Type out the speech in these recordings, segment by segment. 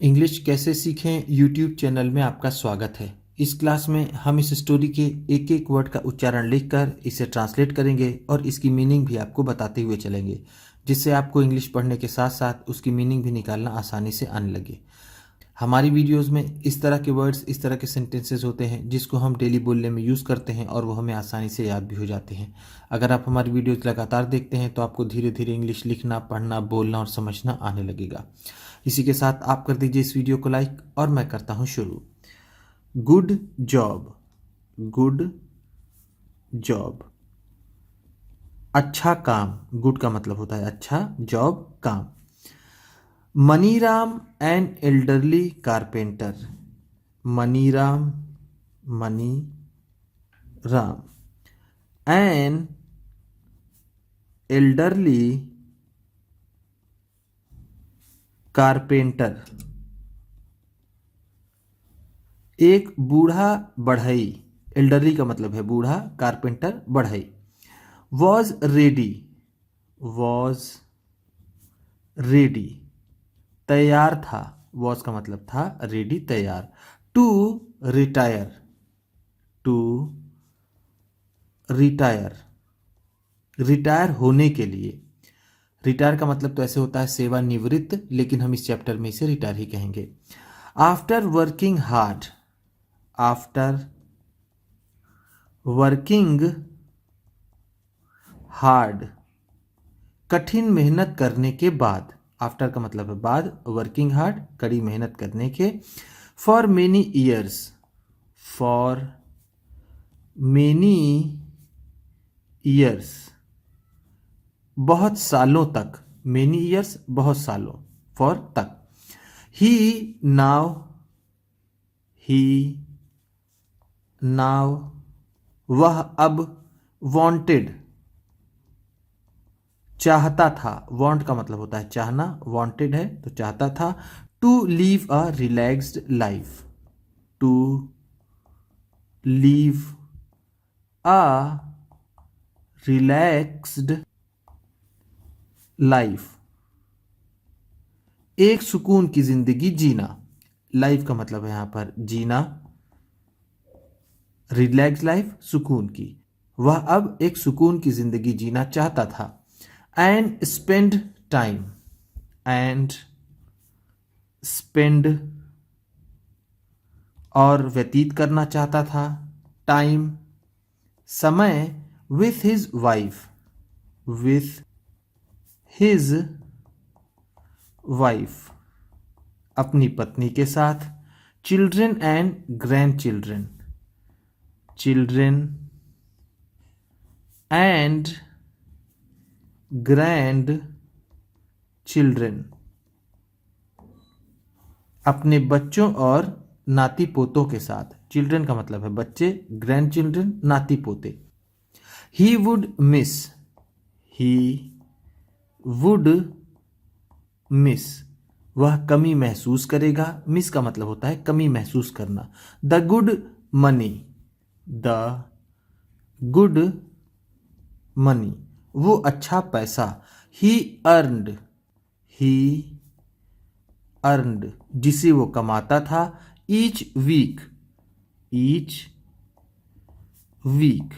English कैसे सीखें YouTube channel में आपका स्वागत है। इस क्लास में हम इस स्टोरी के एक एक वर्ड का उच्चारण लिखकर इसे ट्रांसलेट करेंगे और इसकी मीनिंग भी आपको बताते हुए चलेंगे, जिससे आपको इंग्लिश पढ़ने के साथ साथ उसकी मीनिंग भी निकालना आसानी से आने लगे। हमारी वीडियोस में इस तरह के वर्ड्स, इस तरह के सेंटेंसेस होते हैं जिसको हम डेली बोलने में यूज़ करते हैं और वो हमें आसानी से याद भी हो जाते हैं। अगर आप हमारी वीडियोस लगातार देखते हैं तो आपको धीरे धीरे इंग्लिश लिखना, पढ़ना, बोलना और समझना आने लगेगा। इसी के साथ आप कर दीजिए इस वीडियो को लाइक और मैं करता हूँ शुरू। Good job, good job. अच्छा काम, गुड का मतलब होता है अच्छा, जॉब काम। Maniram an elderly carpenter, Maniram, money Ram, an elderly carpenter, एक बूढ़ा बढ़ई। एल्डरली का मतलब है बूढ़ा, कारपेंटर बढ़ई। वॉज रेडी, वॉज रेडी, तैयार था। वॉज का मतलब था रेडी, तैयार। To retire, to retire, retire होने के लिए। रिटायर का मतलब तो ऐसे होता है सेवानिवृत्त, लेकिन हम इस चैप्टर में इसे रिटायर ही कहेंगे। After working hard, after working hard, कठिन मेहनत करने के बाद। आफ्टर का मतलब है बाद, वर्किंग हार्ड कड़ी मेहनत करने के। For many years, for many years, बहुत सालों तक। मेनी ईयर्स बहुत सालों, फॉर तक। ही नाउ, ही नाउ, वह अब। वांटेड, चाहता था। वांट का मतलब होता है चाहना, वांटेड है तो चाहता था। To live a relaxed life, to live a relaxed life, एक सुकून की जिंदगी जीना। लाइफ का मतलब है यहां पर जीना, रिलैक्स लाइफ सुकून की। वह अब एक सुकून की जिंदगी जीना चाहता था। And spend time, and spend और व्यतीत करना चाहता था। टाइम समय, with his wife, with his wife अपनी पत्नी के साथ। Children and grand children, children and grand children अपने बच्चों और नाती पोतों के साथ। चिल्ड्रन का मतलब है बच्चे, ग्रैंड चिल्ड्रन नाती पोते। He would miss, he would miss, वह कमी महसूस करेगा। मिस का मतलब होता है कमी महसूस करना। The good money, the good money, वो अच्छा पैसा। ही अर्नड, ही अर्नड, जिसे वो कमाता था। ईच वीक, ईच वीक,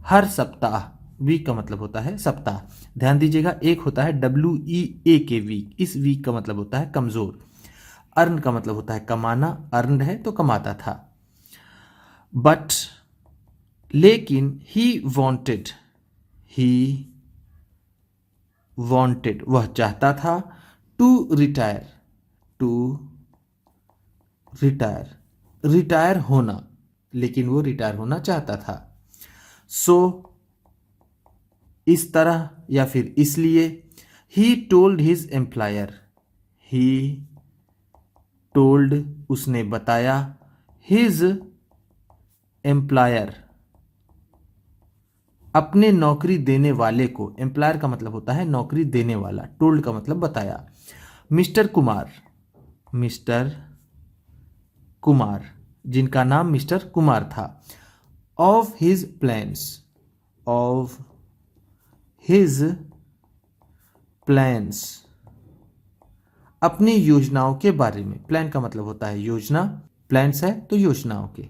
हर सप्ताह। वीक का मतलब होता है सप्ताह। ध्यान दीजिएगा, एक होता है WEA के वीक, इस वीक का मतलब होता है कमजोर। अर्न का मतलब होता है कमाना, अर्नड है तो कमाता था। बट लेकिन, ही वॉन्टेड, ही वॉन्टेड वह चाहता था। To retire, to retire, retire होना, लेकिन वो रिटायर होना चाहता था। सो इस तरह या फिर इसलिए। He told his employer, he told उसने बताया। हिज एम्प्लॉयर अपने नौकरी देने वाले को। एम्प्लॉयर का मतलब होता है नौकरी देने वाला, टोल्ड का मतलब बताया। मिस्टर कुमार, मिस्टर कुमार, जिनका नाम मिस्टर कुमार था। Of his plans, of his plans, अपनी योजनाओं के बारे में। प्लान का मतलब होता है योजना, प्लान्स है तो योजनाओं के।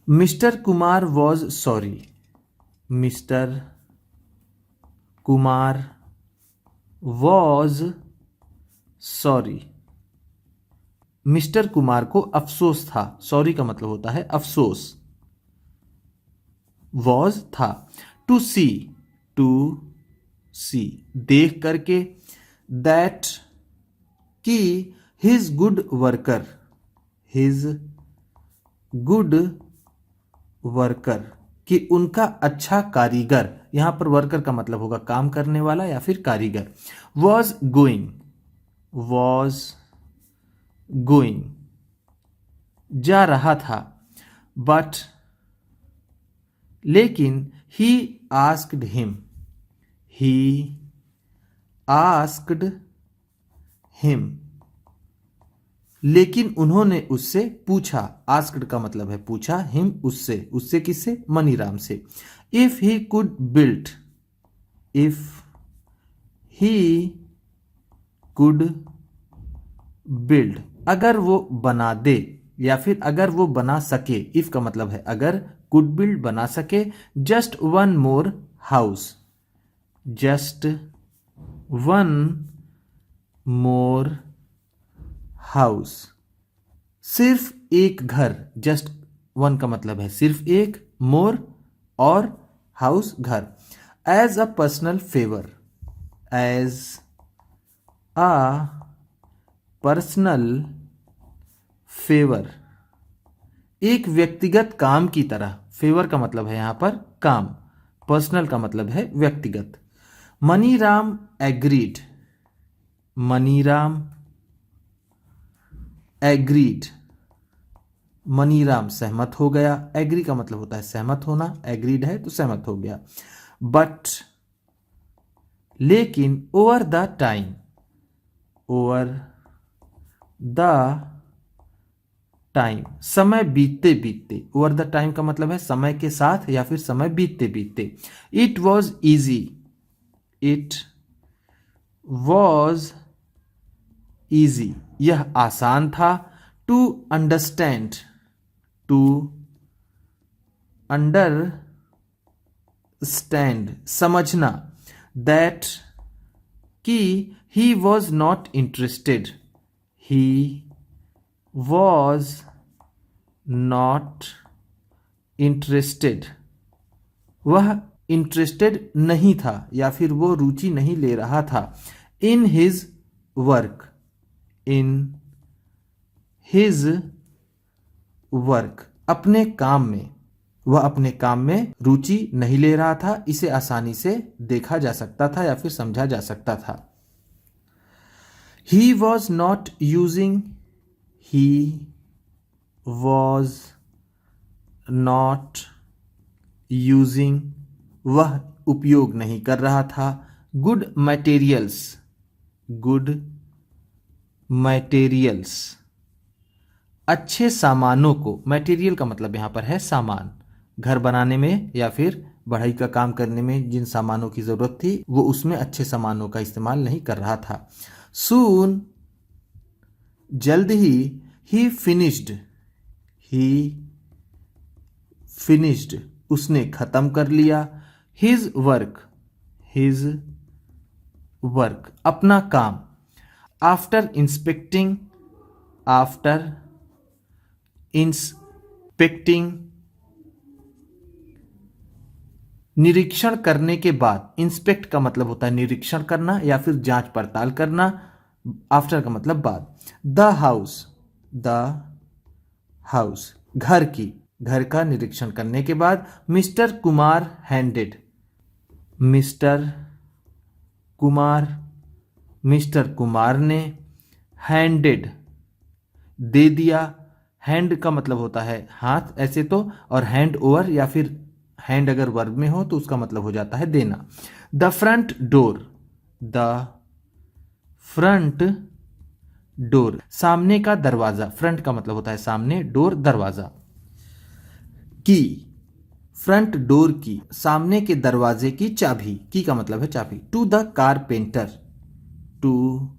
Mister Kumar was sorry, mister Kumar was sorry, mister Kumar को अफसोस था। सॉरी का मतलब होता है अफसोस, वॉज था। टू सी, टू सी देख करके, दैट कि his good worker, his good worker कि उनका अच्छा कारीगर, यहां पर वर्कर का मतलब होगा काम करने वाला या फिर कारीगर। वॉज गोइंग, वॉज गोइंग जा रहा था, बट लेकिन he asked him, he asked him लेकिन उन्होंने उससे पूछा। आस्क्ड का मतलब है पूछा, हिम उससे, उससे किससे? मनीराम से। If he could build, if he could build अगर वो बना दे या फिर अगर वो बना सके। इफ का मतलब है अगर, कुड बिल्ड बना सके। Just one more house, just one more house सिर्फ एक घर। जस्ट वन का मतलब है सिर्फ एक, मोर और हाउस घर। As a personal favour, as a personal favour एक व्यक्तिगत काम की तरह। फेवर का मतलब है यहां पर काम, पर्सनल का मतलब है व्यक्तिगत। मनीराम एग्रीड, मनीराम एग्रीड मनीराम सहमत हो गया। एग्री का मतलब होता है सहमत होना, एग्रीड है तो सहमत हो गया। बट लेकिन over the time, over the time समय बीतते बीतते। ओवर द टाइम का मतलब है समय के साथ या फिर समय बीतते बीतते। It was easy, it was easy यह आसान था। टू अंडरस्टैंड, टू अंडरस्टैंड समझना। दैट कि he was not interested, he was not interested वह इंटरेस्टेड नहीं था या फिर वो रुचि नहीं ले रहा था। In his work, in his work अपने काम में, वह अपने काम में रुचि नहीं ले रहा था। इसे आसानी से देखा जा सकता था या फिर समझा जा सकता था। He was not using, he was not using वह उपयोग नहीं कर रहा था। गुड मटेरियल्स, गुड मटेरियल्स अच्छे सामानों को। मटेरियल का मतलब यहां पर है सामान, घर बनाने में या फिर बढ़ई का काम करने में जिन सामानों की जरूरत थी वो उसमें अच्छे सामानों का इस्तेमाल नहीं कर रहा था। सून जल्द ही फिनिश्ड, ही फिनिश्ड उसने खत्म कर लिया। हिज वर्क, हिज वर्क अपना काम। आफ्टर इंस्पेक्टिंग, आफ्टर इंस्पेक्टिंग निरीक्षण करने के बाद। इंस्पेक्ट का मतलब होता है निरीक्षण करना या फिर जांच पड़ताल करना। आफ्टर का मतलब बाद। द हाउस, द हाउस घर की, घर का निरीक्षण करने के बाद। Mister Kumar handed, mister Kumar, mister Kumar ने हैंडेड दे दिया। हैंड का मतलब होता है हाथ ऐसे तो, और हैंड ओवर या फिर हैंड अगर वर्ब में हो तो उसका मतलब हो जाता है देना। The front door, the front door सामने का दरवाजा। फ्रंट का मतलब होता है सामने, डोर दरवाजा। की फ्रंट डोर की सामने के दरवाजे की चाबी। की का मतलब है चाबी। To the carpenter, to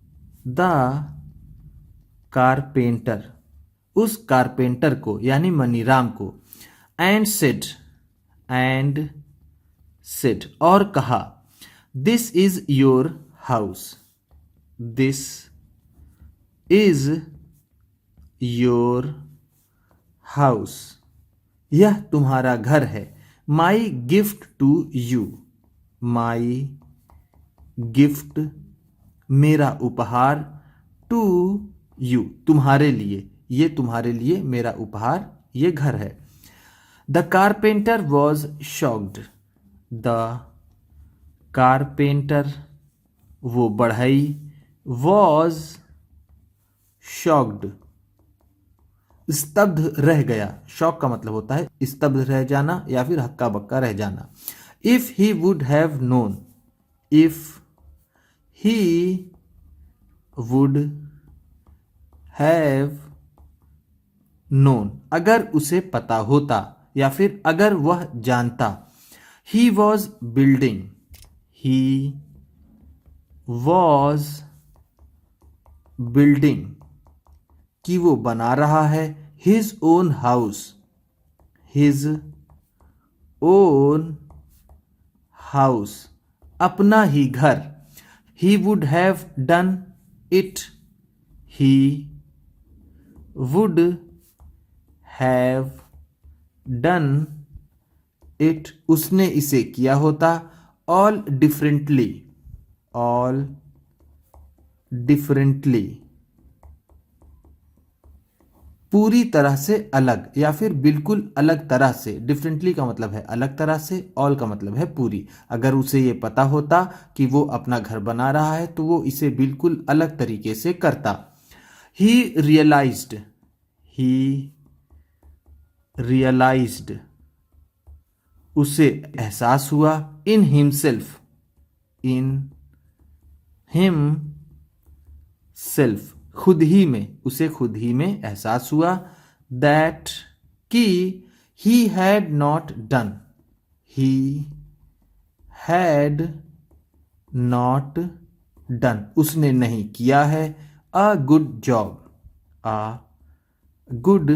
the carpenter, उस कारपेंटर को यानी मनीराम को, एंड सेड और कहा, this is your house, this is your house, यह तुम्हारा घर है, my gift to you, my gift मेरा उपहार, टू यू तुम्हारे लिए, ये तुम्हारे लिए मेरा उपहार, ये घर है। The carpenter was shocked, the carpenter वो बढ़ई, वॉज शॉक्ड स्तब्ध रह गया, शॉक का मतलब होता है स्तब्ध रह जाना या फिर हक्का बक्का रह जाना। If he would have known, if he would have known अगर उसे पता होता या फिर अगर वह जानता। He was building, he was building कि वो बना रहा है, his own house, his own house अपना ही घर। He would have done it, he would have done it उसने इसे किया होता, ऑल डिफरेंटली, ऑल डिफरेंटली पूरी तरह से अलग या फिर बिल्कुल अलग तरह से। डिफरेंटली का मतलब है अलग तरह से, ऑल का मतलब है पूरी। अगर उसे ये पता होता कि वो अपना घर बना रहा है तो वो इसे बिल्कुल अलग तरीके से करता। ही रियलाइज्ड, ही रियलाइज्ड उसे एहसास हुआ, in himself, in him self खुद ही में, उसे खुद ही में एहसास हुआ, दैट कि he had not done, he had not done उसने नहीं किया है, a good job, a good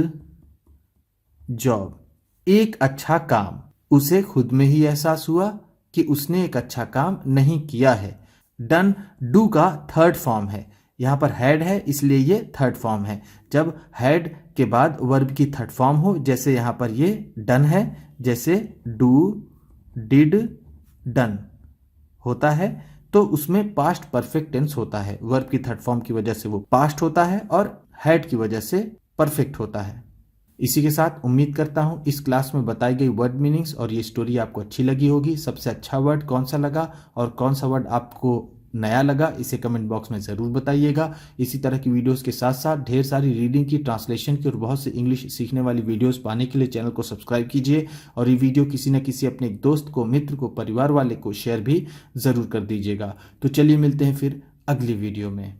job एक अच्छा काम। उसे खुद में ही एहसास हुआ कि उसने एक अच्छा काम नहीं किया है। डन डू का थर्ड फॉर्म है, यहाँ पर हैड है इसलिए ये थर्ड फॉर्म है। जब हैड के बाद वर्ब की थर्ड फॉर्म हो, जैसे यहाँ पर ये डन है, जैसे डू, डिड, डन होता है, तो उसमें पास्ट परफेक्ट टेंस होता है। वर्ब की थर्ड फॉर्म की वजह से वो पास्ट होता है और हैड की वजह से परफेक्ट होता है। इसी के साथ उम्मीद करता हूँ इस क्लास में बताई गई वर्ड मीनिंग्स और ये स्टोरी आपको अच्छी लगी होगी। सबसे अच्छा वर्ड कौन सा लगा और कौन सा वर्ड आपको नया लगा, इसे कमेंट बॉक्स में ज़रूर बताइएगा। इसी तरह की वीडियोस के साथ साथ ढेर सारी रीडिंग की, ट्रांसलेशन की और बहुत से इंग्लिश सीखने वाली वीडियोस पाने के लिए चैनल को सब्सक्राइब कीजिए और ये वीडियो किसी न किसी अपने दोस्त को, मित्र को, परिवार वाले को शेयर भी ज़रूर कर दीजिएगा। तो चलिए मिलते हैं फिर अगली वीडियो में।